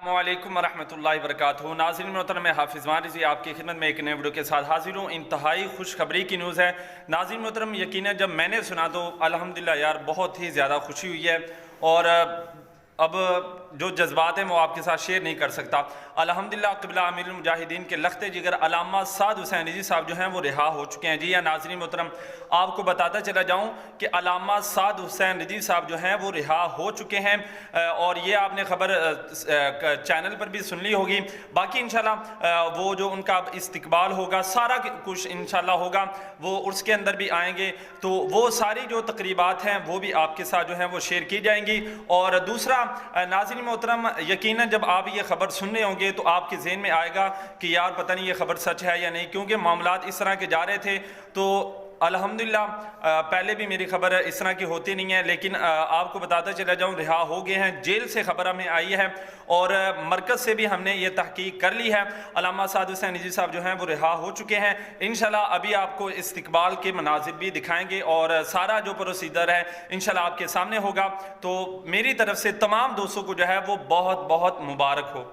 السلام علیکم ورحمۃ اللہ وبرکاتہ۔ ناظرین محترم، میں حافظ رضوی آپ کی خدمت میں ایک نئے ویڈیو کے ساتھ حاضر ہوں۔ انتہائی خوشخبری کی نیوز ہے ناظرین محترم، یقیناً جب میں نے سنا تو الحمدللہ یار بہت ہی زیادہ خوشی ہوئی ہے، اور اب جو جذبات ہیں وہ آپ کے ساتھ شیئر نہیں کر سکتا۔ الحمدللہ قبلہ امیر المجاہدین کے لخت جگر علامہ سعد حسین رضوی صاحب جو ہیں وہ رہا ہو چکے ہیں۔ جی ہاں ناظرین محترم، آپ کو بتاتا چلا جاؤں کہ علامہ سعد حسین رضوی صاحب جو ہیں وہ رہا ہو چکے ہیں، اور یہ آپ نے خبر چینل پر بھی سن لی ہوگی۔ باقی انشاءاللہ وہ جو ان کا استقبال ہوگا سارا کچھ انشاءاللہ ہوگا، وہ عرس کے اندر بھی آئیں گے، تو وہ ساری جو تقریبات ہیں وہ بھی آپ کے ساتھ جو ہیں وہ شیئر کی جائیں گی۔ اور دوسرا ناظرین محترم، یقیناً جب آپ یہ خبر سن رہے ہوں گے تو آپ کے ذہن میں آئے گا کہ یار پتہ نہیں یہ خبر سچ ہے یا نہیں، کیونکہ معاملات اس طرح کے جا رہے تھے۔ تو الحمدللہ پہلے بھی میری خبر اس طرح کی ہوتی نہیں ہے، لیکن آپ کو بتاتا چلا جاؤں رہا ہو گئے ہیں۔ جیل سے خبر ہمیں آئی ہے اور مرکز سے بھی ہم نے یہ تحقیق کر لی ہے، علامہ سعد حسین رضوی صاحب جو ہیں وہ رہا ہو چکے ہیں۔ انشاءاللہ ابھی آپ کو استقبال کے مناظر بھی دکھائیں گے اور سارا جو پروسیجر ہے انشاءاللہ آپ کے سامنے ہوگا۔ تو میری طرف سے تمام دوستوں کو جو ہے وہ بہت بہت مبارک ہو۔